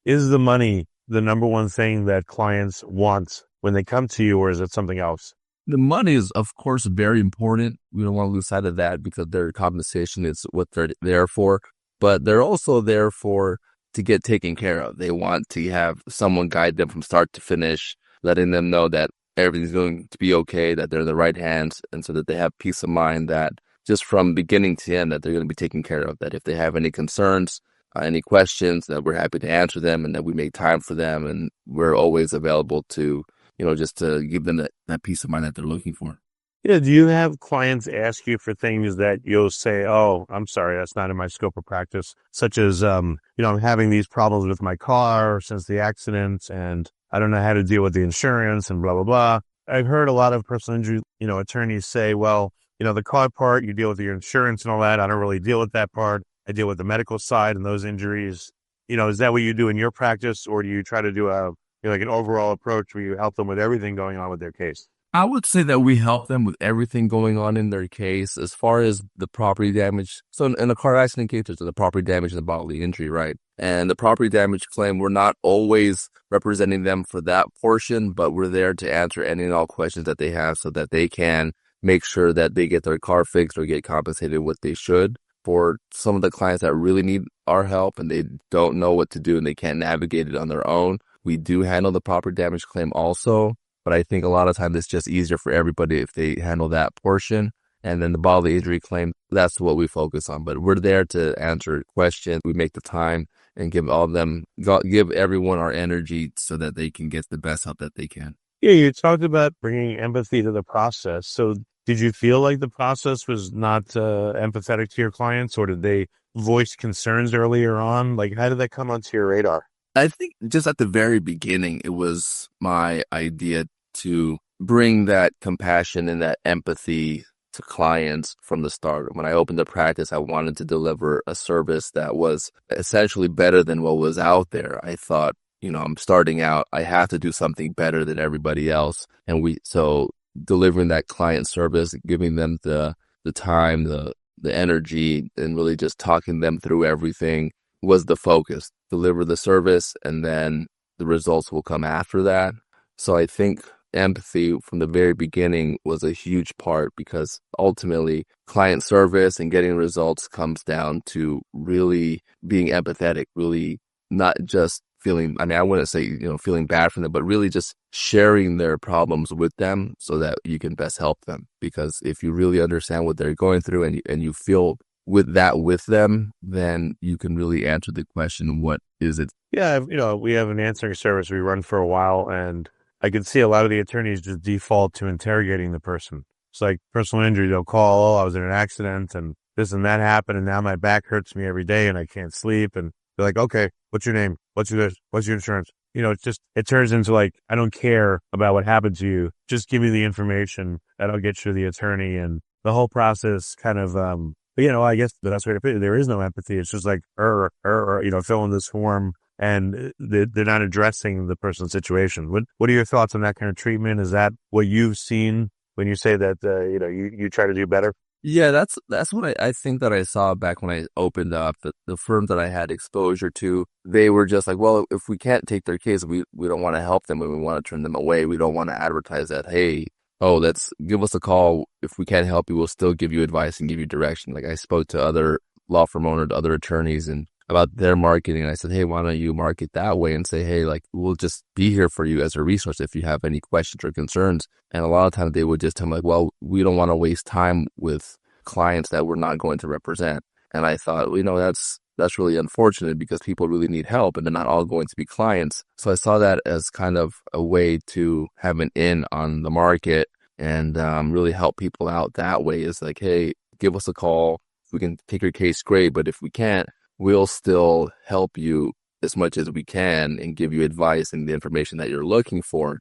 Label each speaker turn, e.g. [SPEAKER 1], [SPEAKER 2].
[SPEAKER 1] Is the money the number one thing that clients want when they come to you, or is it something else?
[SPEAKER 2] The money is, of course, very important. We don't want to lose sight of that because their compensation is what they're there for. But they're also there for to get taken care of. They want to have someone guide them from start to finish, letting them know that everything's going to be okay, that they're in the right hands, and so that they have peace of mind that just from beginning to end that they're going to be taken care of. That if they have any concerns, any questions, that we're happy to answer them and that we make time for them, and we're always available to just to give them that peace of mind that they're looking for.
[SPEAKER 1] Yeah. Do you have clients ask you for things that you'll say, "Oh, I'm sorry, that's not in my scope of practice," such as, I'm having these problems with my car since the accident, and I don't know how to deal with the insurance and blah, blah, blah. I've heard a lot of personal injury, attorneys say, well, the car part, you deal with your insurance and all that. I don't really deal with that part. I deal with the medical side and those injuries. Is that what you do in your practice, or do you try to do like an overall approach where you help them with everything going on with their case?
[SPEAKER 2] I would say that we help them with everything going on in their case as far as the property damage. So in a car accident case, there's the property damage and the bodily injury, right? And the property damage claim, we're not always representing them for that portion, but we're there to answer any and all questions that they have so that they can make sure that they get their car fixed or get compensated what they should. For some of the clients that really need our help and they don't know what to do and they can't navigate it on their own, we do handle the property damage claim also. But I think a lot of times it's just easier for everybody if they handle that portion. And then the bodily injury claim, that's what we focus on. But we're there to answer questions. We make the time and give everyone our energy so that they can get the best help that they can.
[SPEAKER 1] Yeah, you talked about bringing empathy to the process. So did you feel like the process was not empathetic to your clients, or did they voice concerns earlier on? Like, how did that come onto your radar?
[SPEAKER 2] I think just at the very beginning, it was my idea to bring that compassion and that empathy to clients from the start. When I opened the practice, I wanted to deliver a service that was essentially better than what was out there. I thought, I'm starting out, I have to do something better than everybody else. So delivering that client service, giving them the time, the energy, and really just talking them through everything was the focus. Deliver the service and then the results will come after that. So I think empathy from the very beginning was a huge part because ultimately client service and getting results comes down to really being empathetic, really not just feeling, I wouldn't say, feeling bad for them, but really just sharing their problems with them so that you can best help them. Because if you really understand what they're going through and you feel with them, then you can really answer the question, what is it?
[SPEAKER 1] Yeah, we have an answering service we run for a while, and I can see a lot of the attorneys just default to interrogating the person. It's like personal injury. They'll call, "Oh, I was in an accident and this and that happened, and now my back hurts me every day and I can't sleep." And they're like, "Okay, what's your name? What's your insurance?" It turns into like, I don't care about what happened to you. Just give me the information and I'll get you to the attorney. And the whole process kind of, I guess the best way to put it, there is no empathy. It's just like, fill in this form, and they're not addressing the person's situation. What are your thoughts on that kind of treatment? Is that what you've seen when you say that, you try to do better?
[SPEAKER 2] Yeah, that's what I think that I saw back when I opened up the firm that I had exposure to. They were just like, well, if we can't take their case, we don't want to help them and we want to turn them away. We don't want to advertise that, hey, oh, let's give us a call. If we can't help you, we'll still give you advice and give you direction. Like I spoke to other law firm owners, other attorneys, and about their marketing. And I said, hey, why don't you market that way and say, hey, like we'll just be here for you as a resource if you have any questions or concerns. And a lot of times they would just tell me like, well, we don't want to waste time with clients that we're not going to represent. And I thought, that's really unfortunate because people really need help and they're not all going to be clients. So I saw that as kind of a way to have an in on the market and really help people out that way. Is like, hey, give us a call. If we can take your case, great. But if we can't, we'll still help you as much as we can and give you advice and the information that you're looking for.